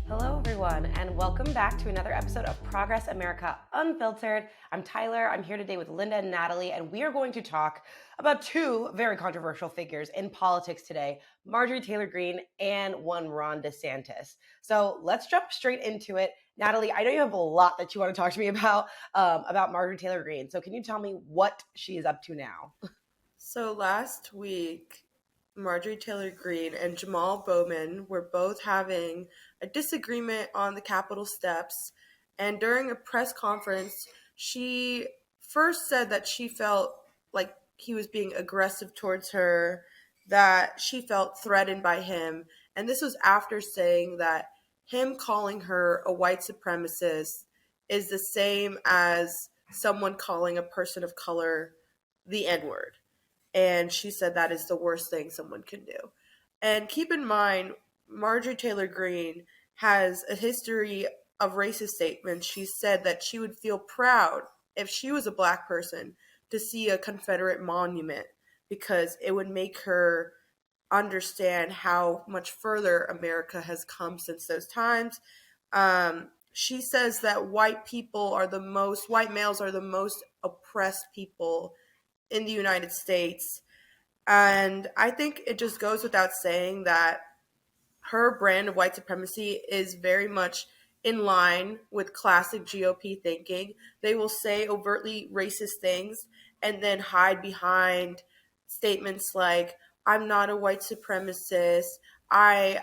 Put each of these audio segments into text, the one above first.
Hello, everyone, and welcome back to another episode of Progress America Unfiltered. I'm Tyler. I'm here today with Linda and Natalie, and we are going to talk about two very controversial figures in politics today, Marjorie Taylor Greene and one Ron DeSantis. So let's jump straight into it. Natalie, I know you have a lot that you want to talk to me about Marjorie Taylor Greene. So can you tell me what she is up to now? So last week, Marjorie Taylor Greene and Jamal Bowman were both having a disagreement on the Capitol steps. And during a press conference, she first said that she felt like he was being aggressive towards her, that she felt threatened by him. And this was after saying that him calling her a white supremacist is the same as someone calling a person of color the N word. And she said that is the worst thing someone can do. And keep in mind, Marjorie Taylor Greene has a history of racist statements. She said that she would feel proud if she was a black person to see a Confederate monument because it would make her understand how much further America has come since those times. She says that white males are the most oppressed people in the United States. And I think it just goes without saying that her brand of white supremacy is very much in line with classic GOP thinking. They will say overtly racist things and then hide behind statements like, I'm not a white supremacist, I'm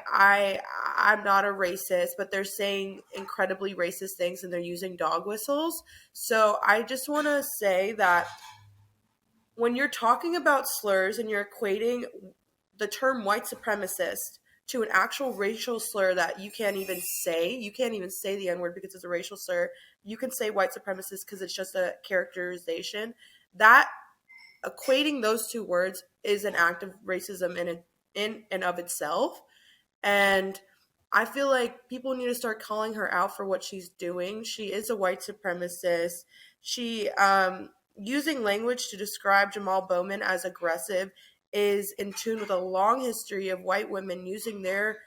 not a racist, but they're saying incredibly racist things and they're using dog whistles. So I just want to say that when you're talking about slurs and you're equating the term white supremacist to an actual racial slur that you can't even say the N word because it's a racial slur. You can say white supremacist because it's just a characterization. That equating those two words is an act of racism in and of itself. And I feel like people need to start calling her out for what she's doing. She is a white supremacist. She using language to describe Jamal Bowman as aggressive is in tune with a long history of white women using their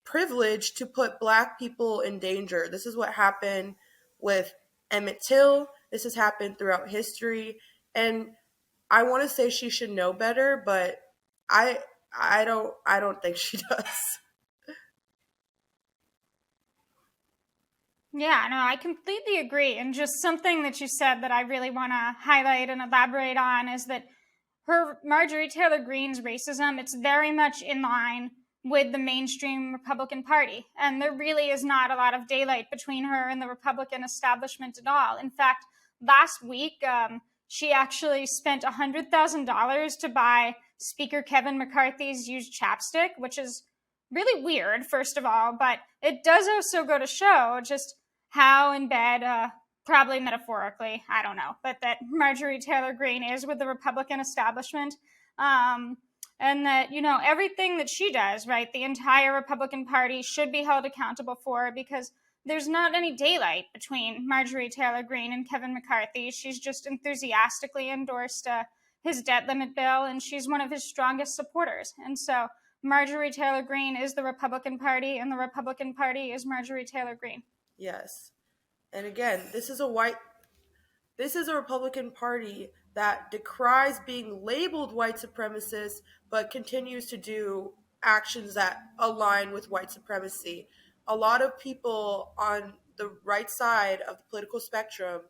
privilege to put black people in danger. This is what happened with Emmett Till. This has happened throughout history. And I want to say she should know better, but I I don't think she does. Yeah, no, I completely agree. And just something that you said that I really want to highlight and elaborate on is that her Marjorie Taylor Greene's racism, it's very much in line with the mainstream Republican Party. And there really is not a lot of daylight between her and the Republican establishment at all. In fact, last week, she actually spent $100,000 to buy Speaker Kevin McCarthy's used chapstick, which is really weird, first of all, but it does also go to show just how in bed, probably metaphorically, I don't know, but that Marjorie Taylor Greene is with the Republican establishment. And that, everything that she does, right, the entire Republican Party should be held accountable for because there's not any daylight between Marjorie Taylor Greene and Kevin McCarthy. She's just enthusiastically endorsed his debt limit bill, and she's one of his strongest supporters. And so Marjorie Taylor Greene is the Republican Party, and the Republican Party is Marjorie Taylor Greene. Yes. And again, this is a Republican Party that decries being labeled white supremacist, but continues to do actions that align with white supremacy. A lot of people on the right side of the political spectrum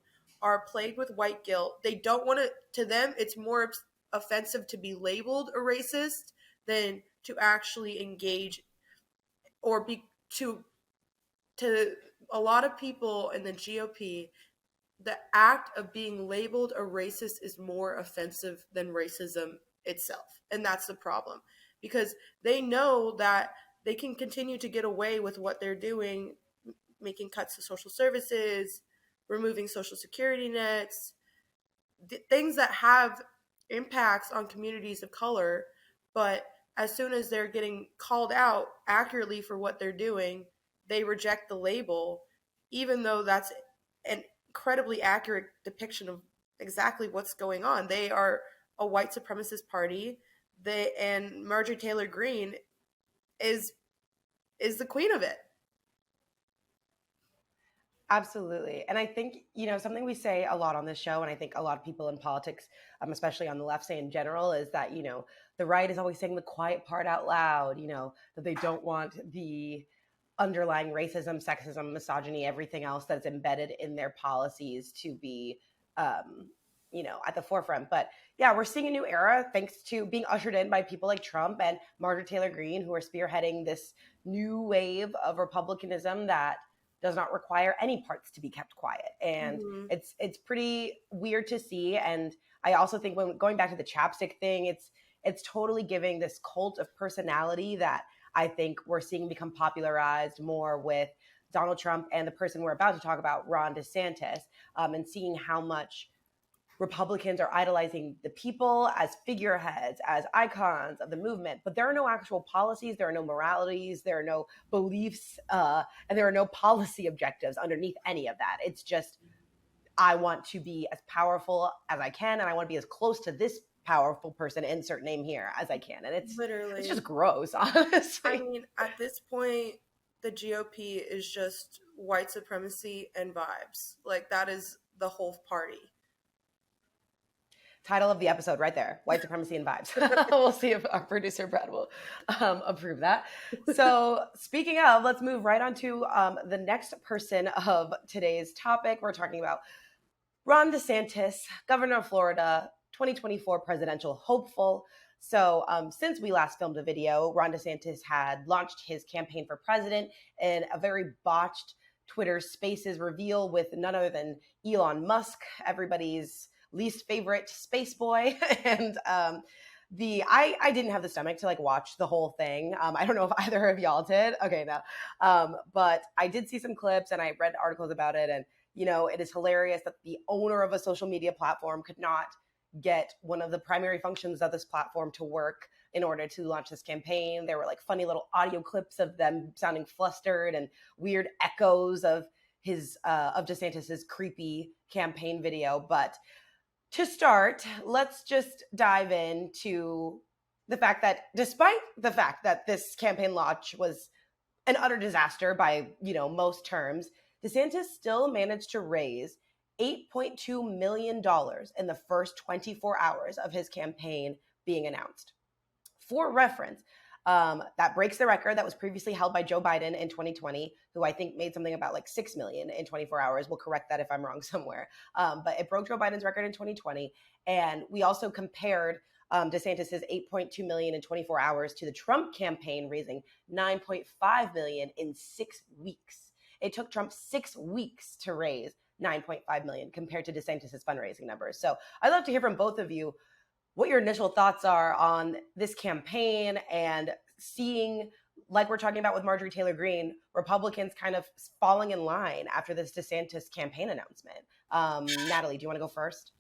are plagued with white guilt. They don't want to them, it's more offensive to be labeled a racist than to actually engage or be to a lot of people in the GOP, the act of being labeled a racist is more offensive than racism itself. And that's the problem because they know that they can continue to get away with what they're doing, making cuts to social services, removing social security nets, things that have impacts on communities of color. But as soon as they're getting called out accurately for what they're doing, they reject the label, even though that's an incredibly accurate depiction of exactly what's going on. They are a white supremacist party. And Marjorie Taylor Greene is the queen of it. Absolutely. And I think, something we say a lot on this show, and I think a lot of people in politics, especially on the left, say in general, is that, the right is always saying the quiet part out loud, that they don't want the underlying racism, sexism, misogyny, everything else that's embedded in their policies to be, at the forefront. But yeah, we're seeing a new era thanks to being ushered in by people like Trump and Marjorie Taylor Greene, who are spearheading this new wave of republicanism that does not require any parts to be kept quiet. And it's pretty weird to see. And I also think when going back to the chapstick thing, it's totally giving this cult of personality that I think we're seeing become popularized more with Donald Trump and the person we're about to talk about, Ron DeSantis, and seeing how much Republicans are idolizing the people as figureheads, as icons of the movement, but there are no actual policies, there are no moralities, there are no beliefs, and there are no policy objectives underneath any of that. It's just, I want to be as powerful as I can, and I want to be as close to this powerful person, insert name here, as I can. And it's just gross, honestly. I mean, at this point, the GOP is just white supremacy and vibes. Like, that is the whole party. Title of the episode right there, white supremacy and vibes. We'll see if our producer Brad will approve that. So speaking of, let's move right on to the next person of today's topic. We're talking about Ron DeSantis, governor of Florida, 2024 presidential hopeful. So since we last filmed a video, Ron DeSantis had launched his campaign for president in a very botched Twitter Spaces reveal with none other than Elon Musk, everybody's least favorite space boy. And I didn't have the stomach to watch the whole thing. I don't know if either of y'all did. Okay, no. But I did see some clips and I read articles about it. And, it is hilarious that the owner of a social media platform could not get one of the primary functions of this platform to work in order to launch this campaign. There were funny little audio clips of them sounding flustered and weird echoes of of DeSantis's creepy campaign video. But to start, let's just dive into the fact that despite the fact that this campaign launch was an utter disaster by, most terms, DeSantis still managed to raise $8.2 million in the first 24 hours of his campaign being announced. For reference, that breaks the record that was previously held by Joe Biden in 2020, who I think made something about $6 million in 24 hours. We'll correct that if I'm wrong somewhere. But it broke Joe Biden's record in 2020. And we also compared DeSantis's $8.2 million in 24 hours to the Trump campaign raising $9.5 million in 6 weeks. It took Trump 6 weeks to raise $9.5 million compared to DeSantis's fundraising numbers. So I'd love to hear from both of you what your initial thoughts are on this campaign and seeing, like we're talking about with Marjorie Taylor Greene, Republicans kind of falling in line after this DeSantis campaign announcement. Natalie, do you want to go first?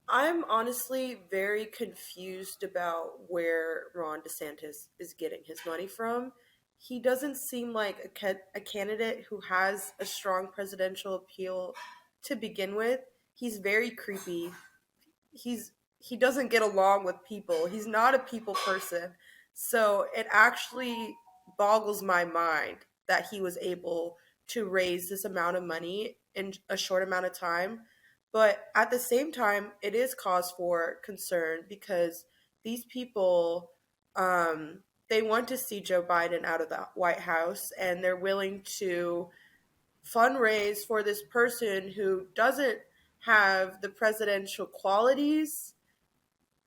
I'm honestly very confused about where Ron DeSantis is getting his money from. He doesn't seem like a candidate who has a strong presidential appeal to begin with. He's very creepy. He doesn't get along with people. He's not a people person. So it actually boggles my mind that he was able to raise this amount of money in a short amount of time. But at the same time, it is cause for concern because these people, they want to see Joe Biden out of the White House, and they're willing to fundraise for this person who doesn't have the presidential qualities,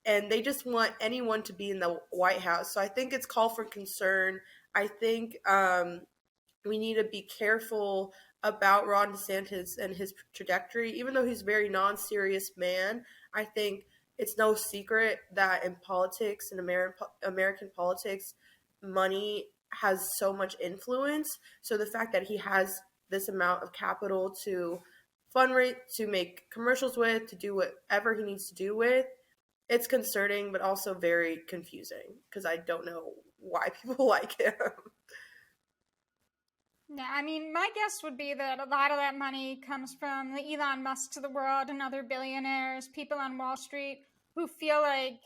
and they just want anyone to be in the White House. So I think it's call for concern. I think we need to be careful about Ron DeSantis and his trajectory. Even though he's a very non-serious man, I think it's no secret that in politics, in American politics, money has so much influence. So the fact that he has this amount of capital to fundraise, to make commercials with, to do whatever he needs to do with, it's concerning, but also very confusing because I don't know why people like him. Yeah, I mean, my guess would be that a lot of that money comes from the Elon Musks of the world and other billionaires, people on Wall Street who feel like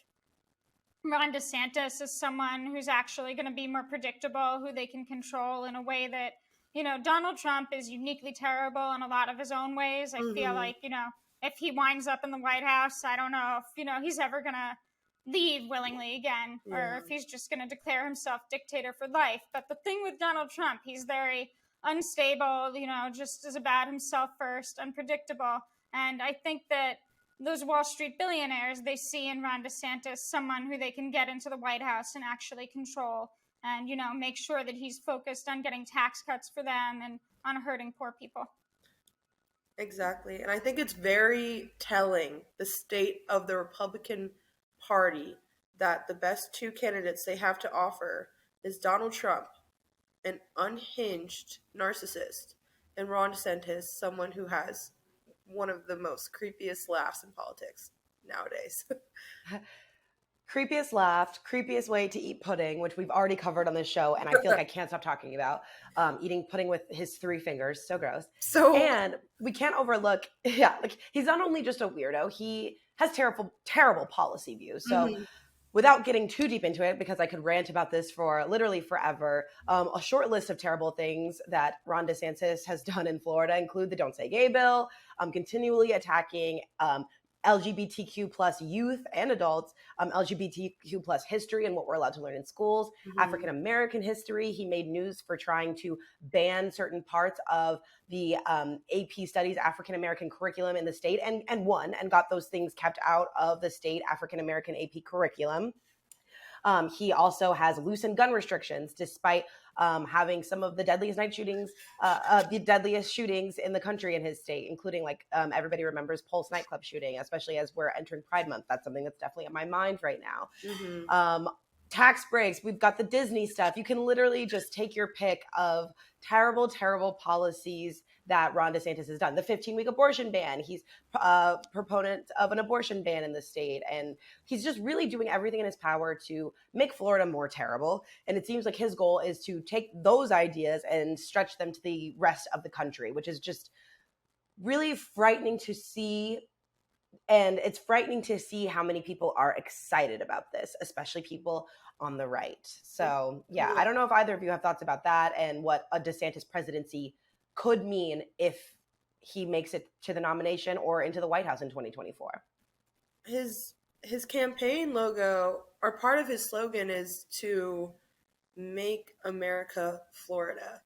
Ron DeSantis is someone who's actually going to be more predictable, who they can control in a way that Donald Trump is uniquely terrible in a lot of his own ways. I feel like, if he winds up in the White House, I don't know if, he's ever going to leave willingly again, or if he's just going to declare himself dictator for life. But the thing with Donald Trump, he's very unstable, just as about himself first, unpredictable. And I think that those Wall Street billionaires, they see in Ron DeSantis someone who they can get into the White House and actually control and, make sure that he's focused on getting tax cuts for them and on hurting poor people. Exactly. And I think it's very telling, the state of the Republican Party, that the best two candidates they have to offer is Donald Trump, an unhinged narcissist, and Ron DeSantis, someone who has one of the most creepiest laughs in politics nowadays. Creepiest laugh, creepiest way to eat pudding, which we've already covered on this show, and I feel like I can't stop talking about eating pudding with his 3 fingers. So gross. And we can't overlook, he's not only just a weirdo, he has terrible policy views. So without getting too deep into it, because I could rant about this for literally forever, a short list of terrible things that Ron DeSantis has done in Florida include the Don't Say Gay bill, continually attacking LGBTQ plus youth and adults, LGBTQ plus history and what we're allowed to learn in schools, African-American history. He made news for trying to ban certain parts of the AP Studies African-American curriculum in the state and won and got those things kept out of the state African-American AP curriculum. He also has loosened gun restrictions despite having some of the deadliest the deadliest shootings in the country in his state, including everybody remembers Pulse nightclub shooting, especially as we're entering Pride Month. That's something that's definitely on my mind right now. Tax breaks, we've got the Disney stuff. You can literally just take your pick of terrible policies that Ron DeSantis has done. The 15-week abortion ban, he's a proponent of an abortion ban in the state. And he's just really doing everything in his power to make Florida more terrible. And it seems like his goal is to take those ideas and stretch them to the rest of the country, which is just really frightening to see. And it's frightening to see how many people are excited about this, especially people on the right. So, yeah, I don't know if either of you have thoughts about that and what a DeSantis presidency could mean if he makes it to the nomination or into the White House in 2024. His campaign logo, or part of his slogan, is to make America Florida.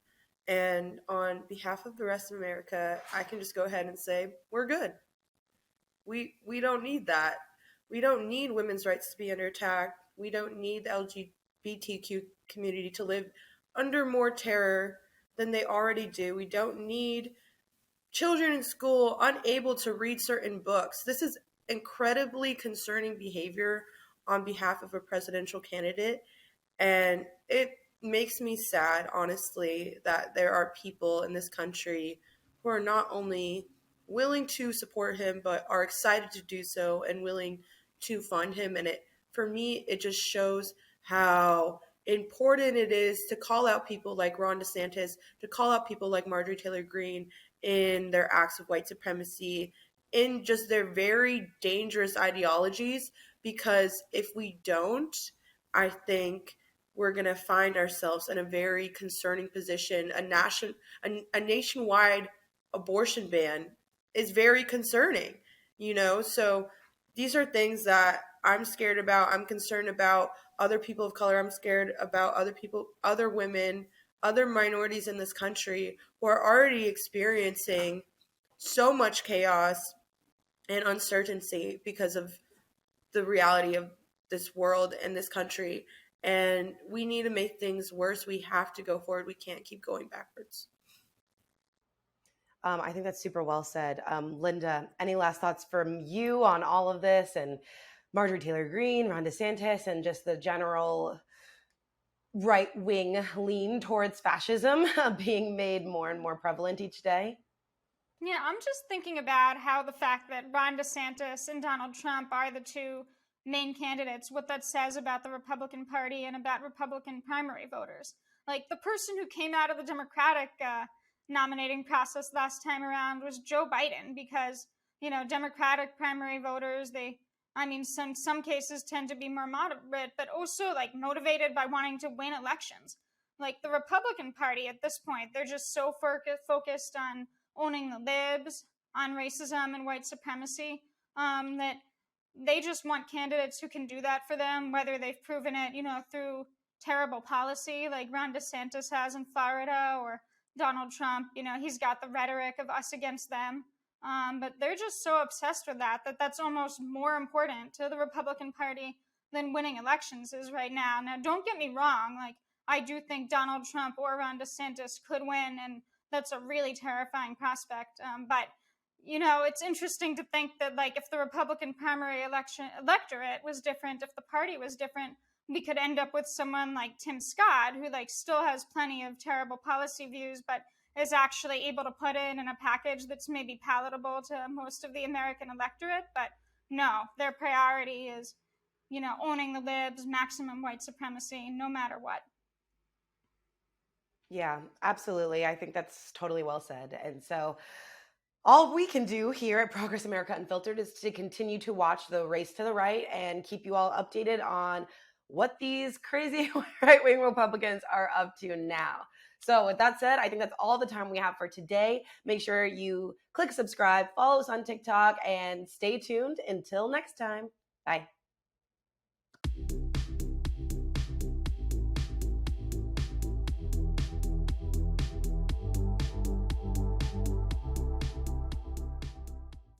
And on behalf of the rest of America, I can just go ahead and say, we're good. We don't need that. We don't need women's rights to be under attack. We don't need the LGBTQ community to live under more terror than they already do. We don't need children in school unable to read certain books. This is incredibly concerning behavior on behalf of a presidential candidate. And it makes me sad, honestly, that there are people in this country who are not only willing to support him, but are excited to do so and willing to fund him. And for me, it just shows how important it is to call out people like Ron DeSantis, to call out people like Marjorie Taylor Greene in their acts of white supremacy, in just their very dangerous ideologies, because if we don't, I think we're going to find ourselves in a very concerning position. A nationwide abortion ban is very concerning, so these are things that I'm scared about. I'm concerned about other people of color. I'm scared about other women, other minorities in this country who are already experiencing so much chaos and uncertainty because of the reality of this world and this country. And we need to make things worse. We have to go forward. We can't keep going backwards. I think that's super well said. Linda, any last thoughts from you on all of this and Marjorie Taylor Greene, Ron DeSantis, and just the general right-wing lean towards fascism being made more and more prevalent each day? Yeah, I'm just thinking about how the fact that Ron DeSantis and Donald Trump are the two main candidates, what that says about the Republican Party and about Republican primary voters. Like, the person who came out of the Democratic nominating process last time around was Joe Biden, because, Democratic primary voters, some cases tend to be more moderate, but also motivated by wanting to win elections. Like the Republican Party at this point, they're just so focused on owning the libs, on racism and white supremacy, that they just want candidates who can do that for them, whether they've proven it, through terrible policy like Ron DeSantis has in Florida, or Donald Trump. He's got the rhetoric of us against them. But they're just so obsessed with that's almost more important to the Republican Party than winning elections is right now. Now, don't get me wrong. Like, I do think Donald Trump or Ron DeSantis could win, and that's a really terrifying prospect. But it's interesting to think that, like, if the Republican primary electorate was different, if the party was different, we could end up with someone like Tim Scott, who like still has plenty of terrible policy views, but is actually able to put in a package that's maybe palatable to most of the American electorate. But no, their priority is, owning the libs, maximum white supremacy, no matter what. Yeah, absolutely. I think that's totally well said. And so all we can do here at Progress America Unfiltered is to continue to watch the race to the right and keep you all updated on what these crazy right-wing Republicans are up to now. So with that said, I think that's all the time we have for today. Make sure you click subscribe, follow us on TikTok, and stay tuned until next time. Bye.